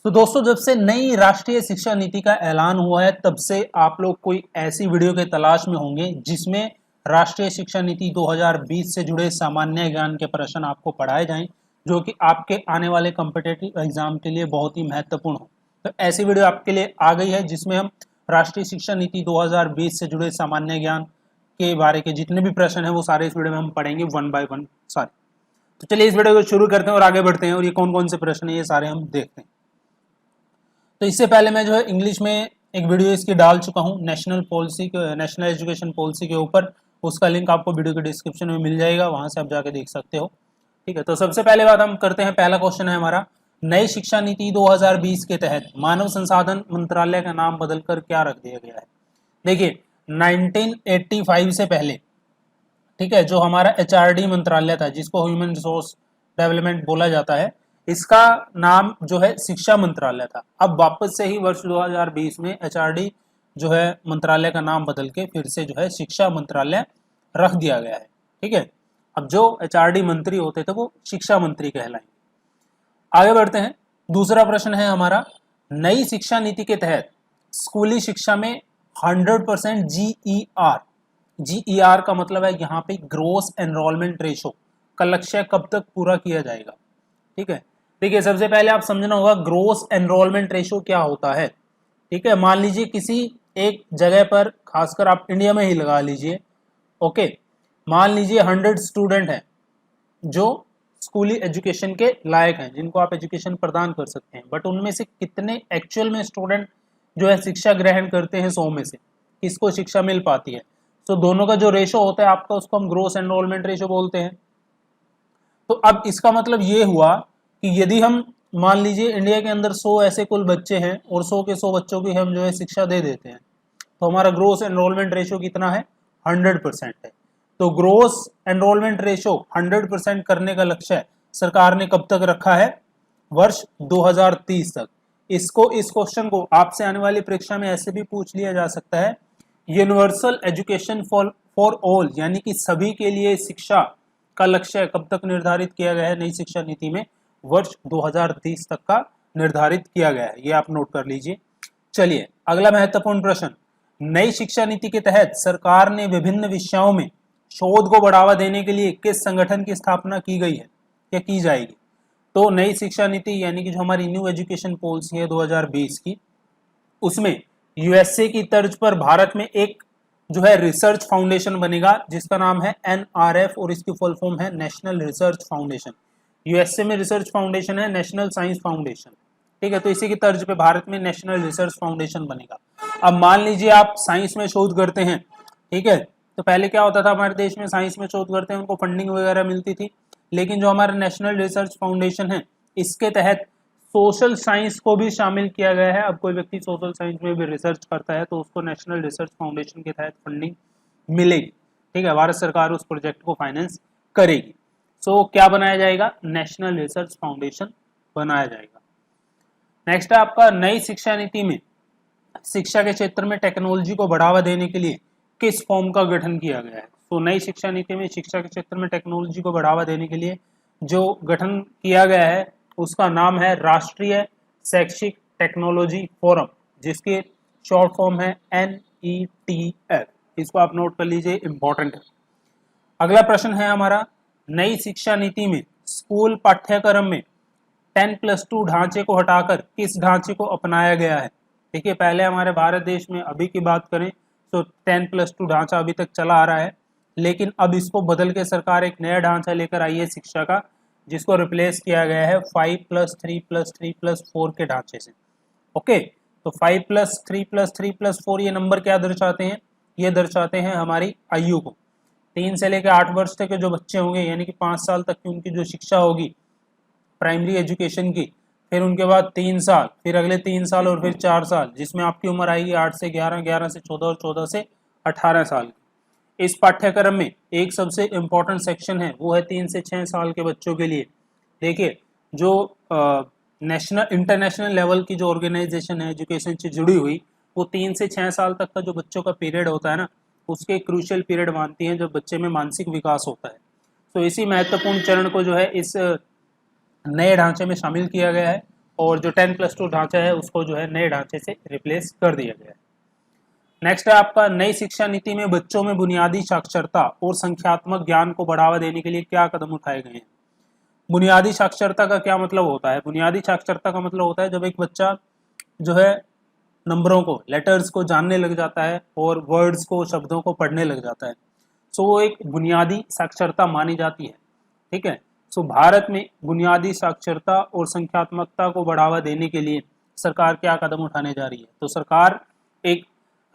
तो दोस्तों, जब से नई राष्ट्रीय शिक्षा नीति का ऐलान हुआ है तब से आप लोग कोई ऐसी वीडियो के तलाश में होंगे जिसमें राष्ट्रीय शिक्षा नीति 2020 से जुड़े सामान्य ज्ञान के प्रश्न आपको पढ़ाए जाएं, जो कि आपके आने वाले कॉम्पिटिटिव एग्जाम के लिए बहुत ही महत्वपूर्ण हो। तो ऐसी वीडियो आपके लिए आ गई है जिसमें हम राष्ट्रीय शिक्षा नीति 2020 से जुड़े सामान्य ज्ञान के बारे के जितने भी प्रश्न हैं वो सारे इस वीडियो में हम पढ़ेंगे वन बाय वन सारे। तो चलिए इस वीडियो को शुरू करते हैं और आगे बढ़ते हैं, और ये कौन कौन से प्रश्न है ये सारे हम देखते हैं। तो इससे पहले मैं जो है इंग्लिश में एक वीडियो इसकी डाल चुका हूँ नेशनल एजुकेशन पॉलिसी के ऊपर। उसका लिंक आपको वीडियो के डिस्क्रिप्शन में मिल जाएगा, वहां से आप जाके देख सकते हो। ठीक है, तो सबसे पहले बात हम करते हैं। पहला क्वेश्चन है हमारा, नई शिक्षा नीति 2020 के तहत मानव संसाधन मंत्रालय का नाम बदलकर क्या रख दिया गया है। देखिए 1985 से पहले, ठीक है, जो हमारा एचआरडी मंत्रालय था जिसको ह्यूमन रिसोर्स डेवलपमेंट बोला जाता है, इसका नाम जो है शिक्षा मंत्रालय था। अब वापस से ही वर्ष 2020 में एचआरडी जो है मंत्रालय का नाम बदल के फिर से जो है शिक्षा मंत्रालय रख दिया गया है। ठीक है, अब जो एचआरडी मंत्री होते थे वो शिक्षा मंत्री कहलाएंगे। आगे बढ़ते हैं। दूसरा प्रश्न है हमारा, नई शिक्षा नीति के तहत स्कूली शिक्षा में 100% जीईआर का मतलब है यहाँ पे ग्रोस एनरोलमेंट रेशो का लक्ष्य कब तक पूरा किया जाएगा। ठीक है, देखिए सबसे पहले आप समझना होगा ग्रोस एनरोलमेंट रेशो क्या होता है। ठीक है, मान लीजिए किसी एक जगह पर, खासकर आप इंडिया में ही लगा लीजिए, ओके, मान लीजिए 100 स्टूडेंट हैं जो स्कूली एजुकेशन के लायक हैं, जिनको आप एजुकेशन प्रदान कर सकते हैं, बट उनमें से कितने एक्चुअल में स्टूडेंट जो है शिक्षा ग्रहण करते हैं 100 में से, किसको शिक्षा मिल पाती है। तो दोनों का जो रेशो होता है आपका, उसको हम ग्रोस एनरोलमेंट रेशो बोलते हैं। तो अब इसका मतलब ये हुआ कि यदि हम मान लीजिए इंडिया के अंदर 100 ऐसे कुल बच्चे हैं और 100 के 100 बच्चों की हम जो है शिक्षा दे देते हैं, तो हमारा ग्रोस एनरोलमेंट रेशो कितना है, 100% है। तो ग्रोस एनरोलमेंट रेशो 100% करने का लक्ष्य सरकार ने कब तक रखा है, वर्ष 2030 तक। इस क्वेश्चन को आपसे आने वाली परीक्षा में ऐसे भी पूछ लिया जा सकता है, यूनिवर्सल एजुकेशन फॉर ऑल, यानी कि सभी के लिए शिक्षा का लक्ष्य कब तक निर्धारित किया गया है नई शिक्षा नीति में, वर्ष 2030 तक का निर्धारित किया गया है, ये आप नोट कर लीजिए। चलिए अगला महत्वपूर्ण प्रश्न, नई शिक्षा नीति के तहत सरकार ने विभिन्न विषयों में शोध को बढ़ावा देने के लिए किस संगठन की स्थापना की गई है या की जाएगी। तो नई शिक्षा नीति यानी कि जो हमारी न्यू एजुकेशन पॉलिसी है 2020 की, उसमें यूएसए की तर्ज पर भारत में एक जो है रिसर्च फाउंडेशन बनेगा जिसका नाम है एनआरएफ, और इसकी फुल फॉर्म है नेशनल रिसर्च फाउंडेशन। यूएसए में रिसर्च फाउंडेशन है नेशनल साइंस फाउंडेशन। ठीक है, तो इसी की तर्ज पे भारत में नेशनल रिसर्च फाउंडेशन बनेगा। अब मान लीजिए आप साइंस में शोध करते हैं, ठीक है, तो पहले क्या होता था हमारे देश में, साइंस में शोध करते हैं उनको फंडिंग वगैरह मिलती थी, लेकिन जो हमारा नेशनल रिसर्च फाउंडेशन है इसके तहत सोशल साइंस को भी शामिल किया गया है। अब कोई व्यक्ति सोशल साइंस में भी रिसर्च करता है तो उसको नेशनल रिसर्च फाउंडेशन के तहत फंडिंग मिलेगी। ठीक है, भारत सरकार उस प्रोजेक्ट को फाइनेंस करेगी। सो क्या बनाया जाएगा, नेशनल रिसर्च फाउंडेशन बनाया जाएगा। नेक्स्ट है आपका, नई शिक्षा नीति में शिक्षा के क्षेत्र में टेक्नोलॉजी को बढ़ावा देने के लिए किस फॉर्म का गठन किया गया है। तो नई शिक्षा नीति में शिक्षा के क्षेत्र में टेक्नोलॉजी को बढ़ावा देने के लिए जो गठन किया गया है उसका नाम है राष्ट्रीय शैक्षिक टेक्नोलॉजी फोरम, जिसके शॉर्ट फॉर्म है NETF। इसको आप नोट कर लीजिए, इंपॉर्टेंट है। अगला प्रश्न है हमारा, नई शिक्षा नीति में स्कूल पाठ्यक्रम में 10+2 ढांचे को हटाकर किस ढांचे को अपनाया गया है। देखिए पहले हमारे भारत देश में अभी की बात करें तो 10+2 ढांचा अभी तक चला आ रहा है, लेकिन अब इसको बदल के सरकार एक नया ढांचा लेकर आई है शिक्षा का, जिसको रिप्लेस किया गया है 5+3+3+4 के ढांचे से। ओके, तो 5+3+3+4 ये नंबर क्या दर्शाते हैं, ये दर्शाते हैं हमारी आयु को। 3 से लेकर 8 वर्ष तक के जो बच्चे होंगे, यानी कि 5 साल तक की उनकी जो शिक्षा होगी प्राइमरी एजुकेशन की, फिर उनके बाद 3 साल, फिर अगले 3 साल और फिर 4 साल, जिसमें आपकी उम्र आएगी 8 से 11, 11 से 14 और 14 से 18 साल। इस पाठ्यक्रम में एक सबसे इम्पोर्टेंट सेक्शन है वो है 3 से 6 साल के बच्चों के लिए। देखिए जो नेशनल इंटरनेशनल लेवल की जो ऑर्गेनाइजेशन है एजुकेशन से जुड़ी हुई, वो 3 से 6 साल तक का जो बच्चों का पीरियड होता है ना, उसके क्रूशियल पीरियड मानती है जब बच्चे में मानसिक विकास होता है। तो इसी महत्वपूर्ण चरण को जो है इस नए ढांचे में शामिल किया गया है और जो 10+2 ढांचा है उसको जो है नए ढांचे से रिप्लेस कर दिया गया है। नेक्स्ट है आपका, नई शिक्षा नीति में बच्चों में बुनियादी साक्षरता और संख्यात्मक ज्ञान को बढ़ावा देने के लिए क्या कदम उठाए गए हैं। बुनियादी साक्षरता का क्या मतलब होता है? बुनियादी साक्षरता का मतलब होता है जब एक बच्चा जो है नंबरों को, लेटर्स को जानने लग जाता है और वर्ड्स को, शब्दों को पढ़ने लग जाता है, सो वो एक बुनियादी साक्षरता मानी जाती है। ठीक है, सो भारत में बुनियादी साक्षरता और संख्यात्मकता को बढ़ावा देने के लिए सरकार क्या कदम उठाने जा रही है? तो सरकार एक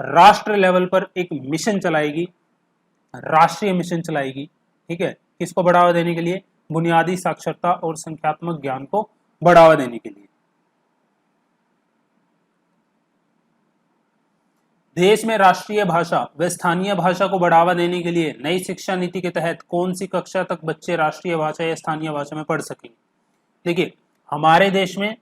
राष्ट्र लेवल पर एक मिशन चलाएगी, राष्ट्रीय मिशन चलाएगी। ठीक है, किसको बढ़ावा देने के लिए? बुनियादी साक्षरता और संख्यात्मक ज्ञान को बढ़ावा देने के लिए। देश में राष्ट्रीय भाषा व स्थानीय भाषा को बढ़ावा देने के लिए नई शिक्षा नीति के तहत कौन सी कक्षा तक बच्चे राष्ट्रीय भाषा या स्थानीय भाषा में पढ़ सकेंगे? देखिए, हमारे देश में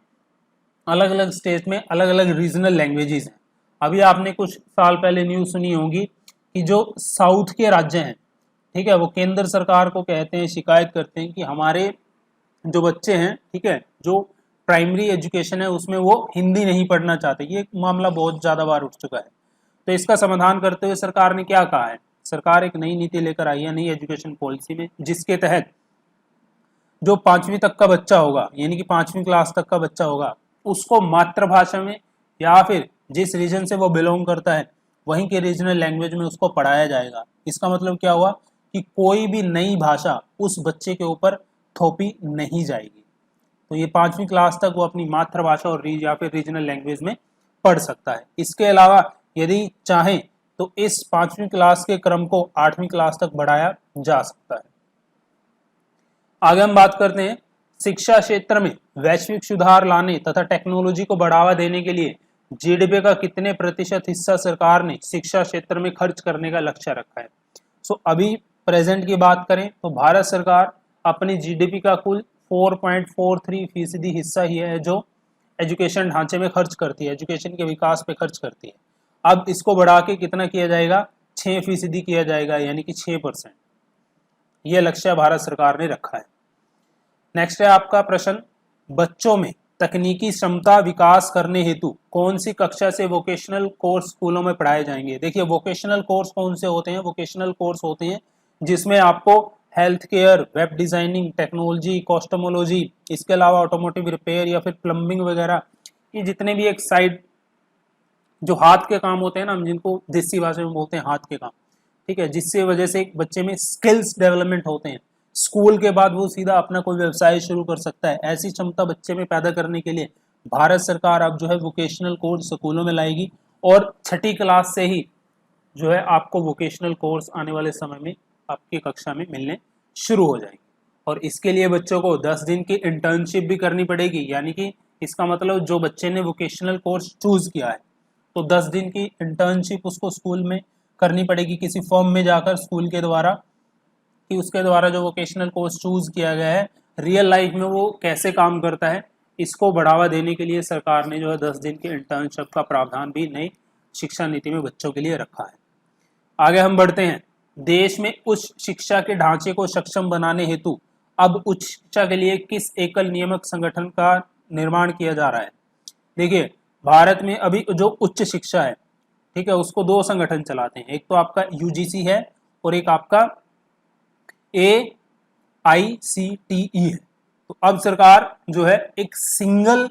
अलग अलग स्टेट में अलग अलग रीजनल लैंग्वेजेस हैं। अभी आपने कुछ साल पहले न्यूज़ सुनी होगी कि जो साउथ के राज्य हैं, ठीक है, वो केंद्र सरकार को कहते हैं, शिकायत करते हैं कि हमारे जो बच्चे हैं, ठीक है, जो प्राइमरी एजुकेशन है उसमें वो हिंदी नहीं पढ़ना चाहते। ये मामला बहुत ज़्यादा बार उठ चुका है। तो इसका समाधान करते हुए सरकार ने क्या कहा है? सरकार एक नई नीति लेकर आई है, नई एजुकेशन पॉलिसी में, जिसके तहत जो 5वीं तक का बच्चा होगा, यानी कि 5वीं क्लास तक का बच्चा होगा, उसको मातृभाषा में या फिर जिस रीजन से वो बिलोंग करता है वहीं के रीजनल लैंग्वेज में उसको पढ़ाया जाएगा। इसका मतलब क्या हुआ कि कोई भी नई भाषा उस बच्चे के ऊपर थोपी नहीं जाएगी। तो ये 5वीं क्लास तक वो अपनी मातृभाषा और या फिर रीजनल लैंग्वेज में पढ़ सकता है। इसके अलावा यदि चाहें तो इस 5वीं क्लास के क्रम को 8वीं क्लास तक बढ़ाया जा सकता है। आगे हम बात करते हैं, शिक्षा क्षेत्र में वैश्विक सुधार लाने तथा टेक्नोलॉजी को बढ़ावा देने के लिए जीडीपी का कितने प्रतिशत हिस्सा सरकार ने शिक्षा क्षेत्र में खर्च करने का लक्ष्य रखा है? सो अभी प्रेजेंट की बात करें तो भारत सरकार अपनी जीडीपी का कुल 4.43% हिस्सा ही है जो एजुकेशन ढांचे में खर्च करती है, एजुकेशन के विकास पे खर्च करती है। अब इसको बढ़ा के कितना किया जाएगा? 6% किया जाएगा, यानी कि 6%। यह लक्ष्य भारत सरकार ने रखा है। नेक्स्ट है आपका प्रश्न, बच्चों में तकनीकी क्षमता विकास करने हेतु कौन सी कक्षा से वोकेशनल कोर्स स्कूलों में पढ़ाए जाएंगे? देखिए, वोकेशनल कोर्स कौन से होते हैं? वोकेशनल कोर्स होते हैं जिसमें आपको health care, web designing, technology, cosmetology, इसके अलावा ऑटोमोटिव रिपेयर या फिर प्लम्बिंग वगैरह, ये जितने भी एक साइड जो हाथ के काम होते हैं ना, हम जिनको देसी भाषा में बोलते हैं हाथ के काम, ठीक है, जिससे वजह से एक बच्चे में स्किल्स डेवलपमेंट होते हैं। स्कूल के बाद वो सीधा अपना कोई व्यवसाय शुरू कर सकता है। ऐसी क्षमता बच्चे में पैदा करने के लिए भारत सरकार अब जो है वोकेशनल कोर्स स्कूलों में लाएगी और 6ठी क्लास से ही जो है आपको वोकेशनल कोर्स आने वाले समय में आपकी कक्षा में मिलने शुरू हो जाएंगे। और इसके लिए बच्चों को 10 दिन की इंटर्नशिप भी करनी पड़ेगी, यानी कि इसका मतलब जो बच्चे ने वोकेशनल कोर्स चूज किया है तो 10 दिन की इंटर्नशिप उसको स्कूल में करनी पड़ेगी, किसी फॉर्म में जाकर स्कूल के द्वारा, कि उसके द्वारा जो वोकेशनल कोर्स चूज किया गया है रियल लाइफ में वो कैसे काम करता है। इसको बढ़ावा देने के लिए सरकार ने जो है 10 दिन की इंटर्नशिप का प्रावधान भी नई शिक्षा नीति में बच्चों के लिए रखा है। आगे हम बढ़ते हैं, देश में उच्च शिक्षा के ढांचे को सक्षम बनाने हेतु अब उच्च शिक्षा के लिए किस एकल नियामक संगठन का निर्माण किया जा रहा है? देखिए, भारत में अभी जो उच्च शिक्षा है, ठीक है, उसको 2 संगठन चलाते हैं, एक तो आपका यूजीसी है और एक आपका AICTE है। तो अब सरकार जो है एक सिंगल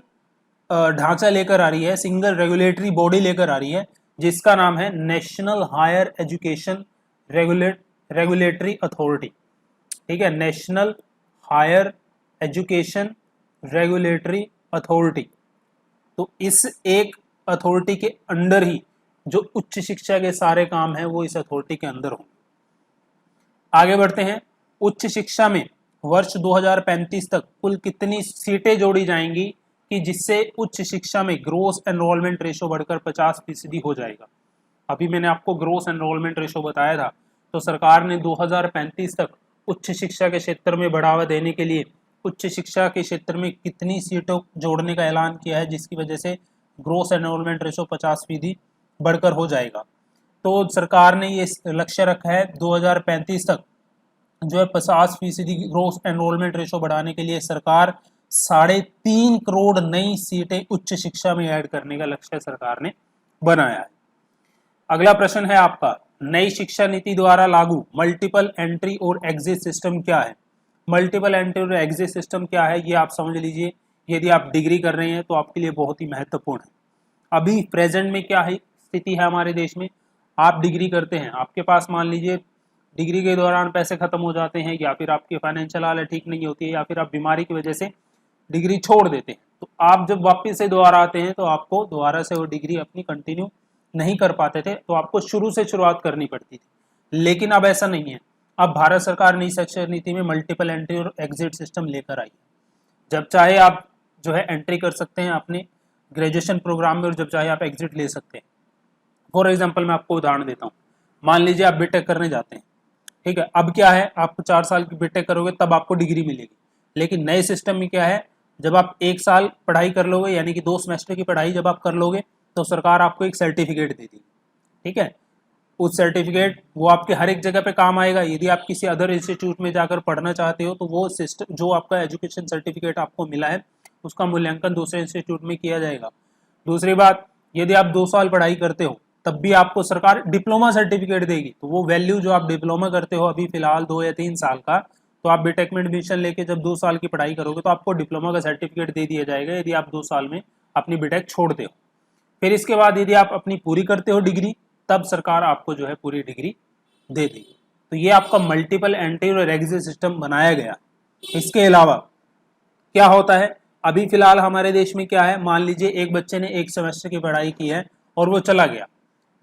ढांचा लेकर आ रही है, सिंगल रेगुलेटरी बॉडी लेकर आ रही है, जिसका नाम है national higher education regulatory authority. ठीक है, national higher education regulatory authority. तो इस एक अथॉरिटी के अंडर ही जो उच्च शिक्षा के सारे काम हैं वो इस अथॉरिटी के अंदर होंगे। आगे बढ़ते हैं, उच्च शिक्षा में वर्ष 2035 तक कुल कितनी सीटें जोड़ी जाएंगी कि जिससे उच्च शिक्षा में ग्रोस एनरोलमेंट रेशो बढ़कर 50% हो जाएगा? अभी मैंने आपको ग्रोस एनरोलमेंट रेशो बताया था। तो सरकार ने 2035 तक उच्च शिक्षा के क्षेत्र में बढ़ावा देने के लिए उच्च शिक्षा के क्षेत्र में कितनी सीटों जोड़ने का ऐलान किया है जिसकी वजह से ग्रोस एनरोलमेंट रेशो 50% बढ़कर हो जाएगा। तो सरकार ने ये लक्ष्य रखा है 2035 तक जो है 50% ग्रोस एनरोलमेंट रेशो बढ़ाने के लिए सरकार 3.5 करोड़ नई सीटें उच्च शिक्षा में ऐड करने का लक्ष्य सरकार ने बनाया है। अगला प्रश्न है आपका, नई शिक्षा नीति द्वारा लागू मल्टीपल एंट्री और एग्जिट सिस्टम क्या है? मल्टीपल एंट्री और एग्जिट सिस्टम क्या है ये आप समझ लीजिए। यदि आप डिग्री कर रहे हैं तो आपके लिए बहुत ही महत्वपूर्ण है। अभी प्रेजेंट में क्या है स्थिति है हमारे देश में, आप डिग्री करते हैं, आपके पास मान लीजिए डिग्री के दौरान पैसे खत्म हो जाते हैं, या फिर आपकी फाइनेंशियल हालत ठीक नहीं होती है, या फिर आप बीमारी की वजह से डिग्री छोड़ देते हैं, तो आप जब वापस से दोबारा आते हैं तो आपको दोबारा से वो डिग्री अपनी कंटिन्यू नहीं कर पाते थे, तो आपको शुरू से शुरुआत करनी पड़ती थी। लेकिन अब ऐसा नहीं है, अब भारत सरकार नई शिक्षा नीति में मल्टीपल एंट्री और एग्जिट सिस्टम लेकर आई है। जब चाहे आप जो है एंट्री कर सकते हैं अपने ग्रेजुएशन प्रोग्राम में, और जब चाहे आप एग्जिट ले सकते हैं। फॉर एग्जाम्पल मैं आपको उदाहरण देता हूँ, मान लीजिए आप बीटेक करने जाते हैं, ठीक है, अब क्या है, आप 4 साल की बीटेक करोगे तब आपको डिग्री मिलेगी। लेकिन नए सिस्टम में क्या है, जब आप 1 साल पढ़ाई कर लोगे, यानी कि 2 सेमेस्टर की पढ़ाई जब आप कर लोगे, तो सरकार आपको एक सर्टिफिकेट दे देगी, ठीक है। उस सर्टिफिकेट वो आपके हर एक जगह पे काम आएगा। यदि आप किसी अदर इंस्टीट्यूट में जाकर पढ़ना चाहते हो तो वो सिस्टम, जो आपका एजुकेशन सर्टिफिकेट आपको मिला है, उसका मूल्यांकन दूसरे इंस्टीट्यूट में किया जाएगा। दूसरी बात, यदि आप 2 साल पढ़ाई करते हो तब भी आपको सरकार डिप्लोमा सर्टिफिकेट देगी, तो वो वैल्यू जो आप डिप्लोमा करते हो अभी फिलहाल 2 या 3 साल का, तो आप बीटेक में एडमिशन लेके जब 2 साल की पढ़ाई करोगे तो आपको डिप्लोमा का सर्टिफिकेट दे दिया जाएगा, यदि आप 2 साल में अपनी बीटेक छोड़ते हो। फिर इसके बाद यदि आप अपनी पूरी करते हो डिग्री, तब सरकार आपको जो है पूरी डिग्री दे देगी। तो ये आपका मल्टीपल एंट्री और एग्जिट सिस्टम बनाया गया। इसके अलावा क्या होता है, अभी फिलहाल हमारे देश में क्या है, मान लीजिए एक बच्चे ने 1 सेमेस्टर की पढ़ाई की है और वो चला गया,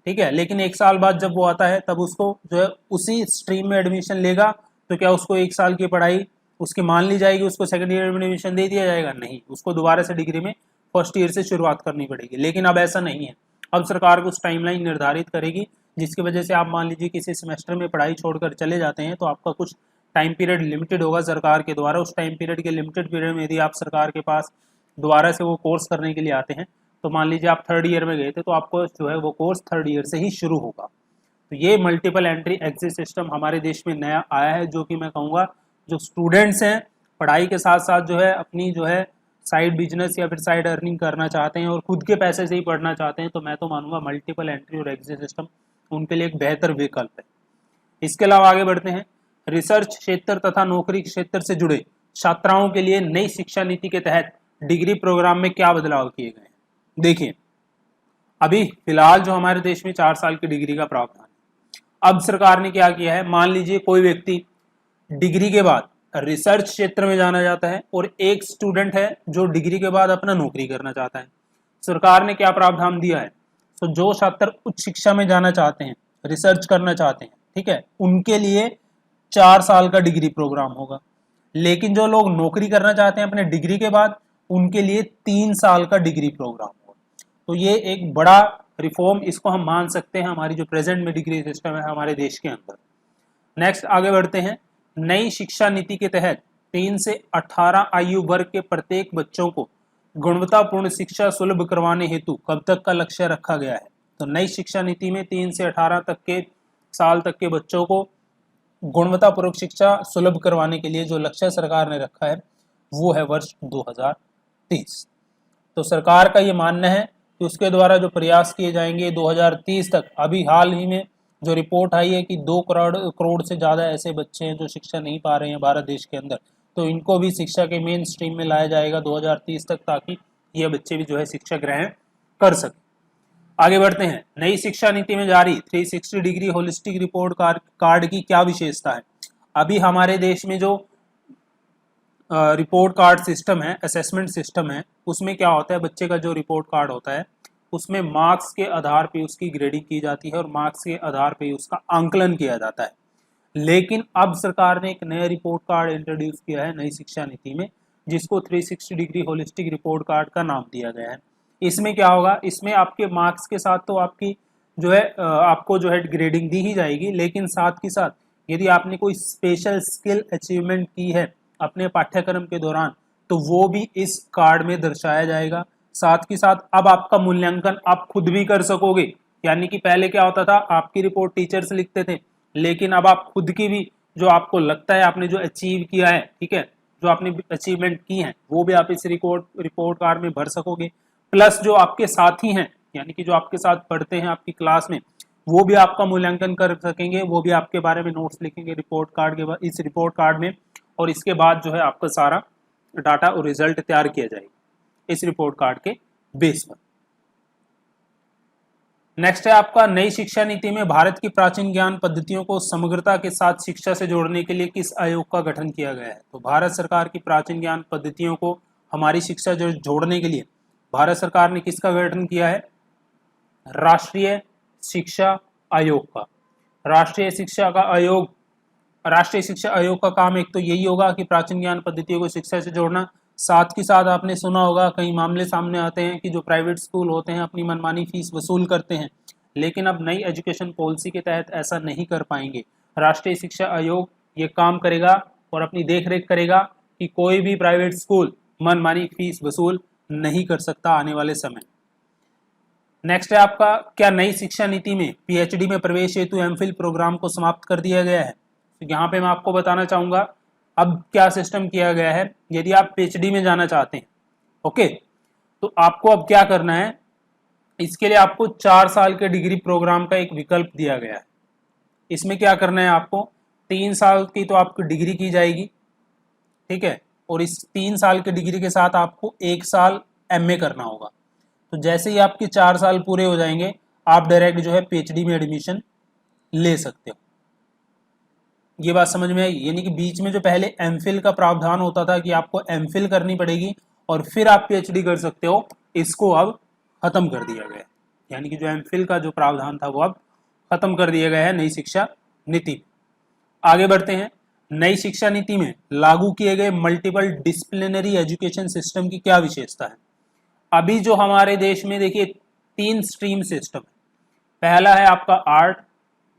ठीक है, लेकिन 1 साल बाद जब वो आता है तब उसको जो है उसी स्ट्रीम में एडमिशन लेगा, तो क्या उसको 1 साल की पढ़ाई उसकी मान ली जाएगी, उसको सेकंड ईयर में एडमिशन दे दिया जाएगा? नहीं, उसको दोबारा से डिग्री में फर्स्ट ईयर से शुरुआत करनी पड़ेगी। लेकिन अब ऐसा नहीं है, अब सरकार कुछ टाइमलाइन निर्धारित करेगी, जिसकी वजह से आप मान लीजिए किसी सेमेस्टर में पढ़ाई छोड़कर चले जाते हैं, तो आपका कुछ टाइम पीरियड लिमिटेड होगा सरकार के द्वारा। उस टाइम पीरियड के लिमिटेड पीरियड में यदि आप सरकार के पास दोबारा से वो कोर्स करने के लिए आते हैं, तो मान लीजिए आप 3rd ईयर में गए थे, तो आपको जो है वो कोर्स 3rd ईयर से ही शुरू होगा। तो ये मल्टीपल एंट्री एग्जिट सिस्टम हमारे देश में नया आया है, जो कि मैं कहूँगा जो स्टूडेंट्स हैं पढ़ाई के साथ साथ जो है अपनी जो है साइड बिजनेस या फिर साइड अर्निंग करना चाहते हैं और खुद के पैसे से ही पढ़ना चाहते हैं, तो मैं तो मानूंगा मल्टीपल एंट्री और एग्जिट सिस्टम उनके लिए एक बेहतर विकल्प है। इसके अलावा आगे बढ़ते हैं, रिसर्च क्षेत्र तथा नौकरी क्षेत्र से जुड़े छात्राओं के लिए नई शिक्षा नीति के तहत डिग्री प्रोग्राम में क्या बदलाव किए गए हैं। देखिए, अभी फिलहाल जो हमारे देश में 4 साल की डिग्री का प्रावधान है, अब सरकार ने क्या किया है, मान लीजिए कोई व्यक्ति डिग्री के बाद रिसर्च क्षेत्र में जाना चाहता है और एक स्टूडेंट है जो डिग्री के बाद अपना नौकरी करना चाहता है। सरकार ने क्या प्रावधान दिया है, तो जो छात्र उच्च शिक्षा में जाना चाहते हैं, रिसर्च करना चाहते हैं, ठीक है, उनके लिए 4 साल का डिग्री प्रोग्राम होगा। लेकिन जो लोग नौकरी करना चाहते हैं अपने डिग्री के बाद, उनके लिए 3 साल का डिग्री प्रोग्राम होगा। तो ये एक बड़ा रिफॉर्म, इसको हम मान सकते हैं हमारी जो प्रेजेंट में डिग्री सिस्टम है हमारे देश के अंदर। नेक्स्ट आगे बढ़ते हैं, नई शिक्षा नीति के तहत 3 से 18 आयु वर्ग के प्रत्येक बच्चों को गुणवत्तापूर्ण शिक्षा सुलभ करवाने हेतु कब तक का लक्ष्य रखा गया है। तो नई शिक्षा नीति में 3 से 18 तक के साल तक के बच्चों को गुणवत्तापूर्वक शिक्षा सुलभ करवाने के लिए जो लक्ष्य सरकार ने रखा है वो है वर्ष 2030। तो सरकार का ये मानना है कि उसके द्वारा जो प्रयास किए जाएंगे 2030 तक, अभी हाल ही में जो रिपोर्ट आई है कि 2 करोड़ से ज़्यादा ऐसे बच्चे हैं जो शिक्षा नहीं पा रहे हैं भारत देश के अंदर, तो इनको भी शिक्षा के मेन स्ट्रीम में लाया जाएगा 2030 तक, ताकि ये बच्चे भी जो है शिक्षा ग्रहण कर सकें। आगे बढ़ते हैं, नई शिक्षा नीति में जारी 360 डिग्री होलिस्टिक रिपोर्ट कार्ड की क्या विशेषता है। अभी हमारे देश में जो रिपोर्ट कार्ड सिस्टम है, असेसमेंट सिस्टम है, उसमें क्या होता है, बच्चे का जो रिपोर्ट कार्ड होता है उसमें मार्क्स के आधार पे उसकी ग्रेडिंग की जाती है और मार्क्स के आधार पे उसका आंकलन किया जाता है। लेकिन अब सरकार ने एक नया रिपोर्ट कार्ड इंट्रोड्यूस किया है नई शिक्षा नीति में, जिसको 360 डिग्री होलिस्टिक रिपोर्ट कार्ड का नाम दिया गया है। इसमें क्या होगा, इसमें आपके मार्क्स के साथ तो आपकी जो है आपको जो है ग्रेडिंग दी ही जाएगी, लेकिन साथ ही साथ यदि आपने कोई स्पेशल स्किल अचीवमेंट की है अपने पाठ्यक्रम के दौरान, तो वो भी इस कार्ड में दर्शाया जाएगा। साथ ही साथ अब आपका मूल्यांकन आप खुद भी कर सकोगे, यानी कि पहले क्या होता था, आपकी रिपोर्ट टीचर्स लिखते थे, लेकिन अब आप खुद की भी जो आपको लगता है आपने जो अचीव किया है, ठीक है, जो आपने अचीवमेंट की हैं वो भी आप इस रिपोर्ट कार्ड में भर सकोगे, प्लस जो आपके साथी हैं यानी कि जो आपके साथ पढ़ते हैं आपकी क्लास में वो भी आपका मूल्यांकन कर सकेंगे, वो भी आपके बारे में नोट्स लिखेंगे रिपोर्ट कार्ड के बाद, इस रिपोर्ट कार्ड में, और इसके बाद जो है आपका सारा डाटा और रिजल्ट तैयार किया जाएगा इस रिपोर्ट कार्ड के बेस पर। नेक्स्ट है आपका नई शिक्षा नीति में भारत की प्राचीन ज्ञान पद्धतियों को समग्रता के साथ शिक्षा से जोड़ने के लिए किस आयोग का गठन किया गया है। तो भारत सरकार की प्राचीन ज्ञान पद्धतियों को हमारी शिक्षा जो जोड़ने के लिए भारत सरकार ने किसका गठन किया है, राष्ट्रीय शिक्षा आयोग का। राष्ट्रीय शिक्षा आयोग का काम एक तो यही होगा कि प्राचीन ज्ञान पद्धतियों को शिक्षा से जोड़ना, साथ ही साथ आपने सुना होगा कई मामले सामने आते हैं कि जो प्राइवेट स्कूल होते हैं अपनी मनमानी फीस वसूल करते हैं, लेकिन अब नई एजुकेशन पॉलिसी के तहत ऐसा नहीं कर पाएंगे। राष्ट्रीय शिक्षा आयोग ये काम करेगा और अपनी देखरेख करेगा कि कोई भी प्राइवेट स्कूल मनमानी फीस वसूल नहीं कर सकता आने वाले समय। नेक्स्ट है आपका, क्या नई शिक्षा नीति में पीएचडी में प्रवेश हेतु एमफिल प्रोग्राम को समाप्त कर दिया गया है। तो यहाँ पे मैं आपको बताना चाहूंगा अब क्या सिस्टम किया गया है। यदि आप पीएचडी में जाना चाहते हैं ओके, तो आपको अब क्या करना है, इसके लिए आपको 4 साल के डिग्री प्रोग्राम का एक विकल्प दिया गया है। इसमें क्या करना है, आपको 3 साल की तो आपकी डिग्री की जाएगी, ठीक है, और इस 3 साल की डिग्री के साथ आपको 1 साल एमए करना होगा। तो जैसे ही आपके 4 साल पूरे हो जाएंगे आप डायरेक्ट जो है पीएचडी में एडमिशन ले सकते हो। ये बात समझ में आई, यानी कि बीच में जो पहले एमफिल का प्रावधान होता था कि आपको एमफिल करनी पड़ेगी और फिर आप पीएचडी कर सकते हो, इसको अब खत्म कर दिया गया है। यानी कि जो एमफिल का जो प्रावधान था वो अब खत्म कर दिया गया है नई शिक्षा नीति। आगे बढ़ते हैं, नई शिक्षा नीति में लागू किए गए मल्टीपल डिसिप्लिनरी एजुकेशन सिस्टम की क्या विशेषता है। अभी जो हमारे देश में देखिए 3 स्ट्रीम सिस्टम है। पहला है आपका आर्ट,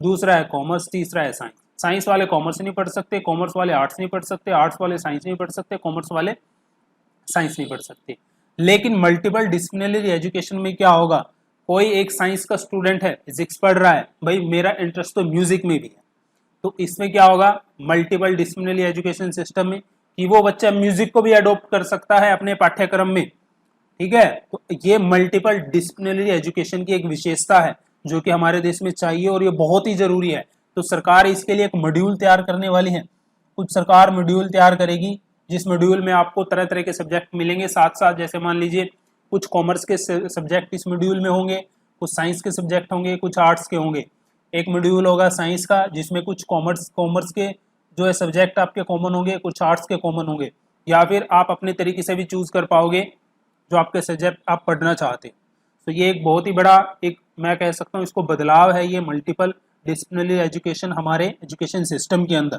दूसरा है कॉमर्स, तीसरा है साइंस। साइंस वाले कॉमर्स नहीं पढ़ सकते, कॉमर्स वाले आर्ट्स नहीं पढ़ सकते, आर्ट्स वाले साइंस नहीं पढ़ सकते, कॉमर्स वाले साइंस नहीं पढ़ सकते। लेकिन मल्टीपल डिसिप्लिनरी एजुकेशन में क्या होगा, कोई एक साइंस का स्टूडेंट है, फिजिक्स पढ़ रहा है, भाई मेरा इंटरेस्ट तो म्यूजिक में भी है, तो इसमें क्या होगा मल्टीपल डिसिप्लिनरी एजुकेशन सिस्टम में कि वो बच्चा म्यूजिक को भी अडॉप्ट कर सकता है अपने पाठ्यक्रम में, ठीक है। तो ये मल्टीपल डिसिप्लिनरी एजुकेशन की एक विशेषता है जो कि हमारे देश में चाहिए और ये बहुत ही जरूरी है। तो सरकार इसके लिए एक मॉड्यूल तैयार करने वाली है, कुछ सरकार मॉड्यूल तैयार करेगी जिस मॉड्यूल में आपको तरह तरह के सब्जेक्ट मिलेंगे। साथ साथ जैसे मान लीजिए कुछ कॉमर्स के सब्जेक्ट इस मॉड्यूल में होंगे, कुछ साइंस के सब्जेक्ट होंगे, कुछ आर्ट्स के होंगे। एक मॉड्यूल होगा साइंस का जिसमें कुछ कॉमर्स के जो है सब्जेक्ट आपके कॉमन होंगे, कुछ आर्ट्स के कॉमन होंगे, या फिर आप अपने तरीके से भी चूज कर पाओगे जो आपके सब्जेक्ट आप पढ़ना चाहते हैं। तो ये एक बहुत ही बड़ा एक मैं कह सकता हूँ इसको बदलाव है, ये मल्टीपल डिसिप्लिनरी एजुकेशन हमारे एजुकेशन सिस्टम के अंदर।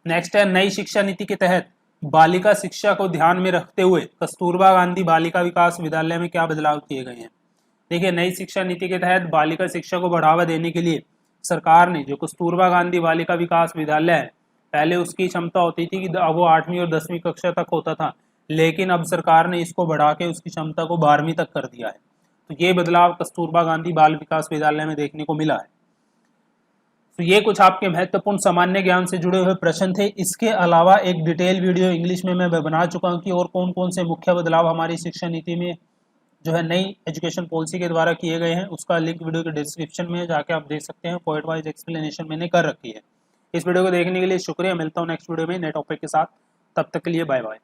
नेक्स्ट है, नई शिक्षा नीति के तहत बालिका शिक्षा को ध्यान में रखते हुए कस्तूरबा गांधी बालिका विकास विद्यालय में क्या बदलाव किए गए हैं। देखिए नई शिक्षा नीति के तहत बालिका शिक्षा को बढ़ावा देने के लिए सरकार ने जो कस्तूरबा गांधी बालिका विकास विद्यालय है, पहले उसकी क्षमता होती थी कि वो 8वीं और 10वीं कक्षा तक होता था, लेकिन अब सरकार ने इसको बढ़ा के उसकी क्षमता को 12वीं तक कर दिया है। तो ये बदलाव कस्तूरबा गांधी बाल विकास विद्यालय में देखने को मिला है। तो ये कुछ आपके महत्वपूर्ण सामान्य ज्ञान से जुड़े हुए प्रश्न थे। इसके अलावा एक डिटेल वीडियो इंग्लिश में मैं बना चुका हूँ कि और कौन कौन से मुख्य बदलाव हमारी शिक्षा नीति में जो है नई एजुकेशन पॉलिसी के द्वारा किए गए हैं, उसका लिंक वीडियो के डिस्क्रिप्शन में जाके आप देख सकते हैं। पॉइंट वाइज एक्सप्लेनेशन मैंने कर रखी है। इस वीडियो को देखने के लिए शुक्रिया। मिलता हूँ नेक्स्ट वीडियो में नए टॉपिक के साथ, तब तक के लिए बाय बाय।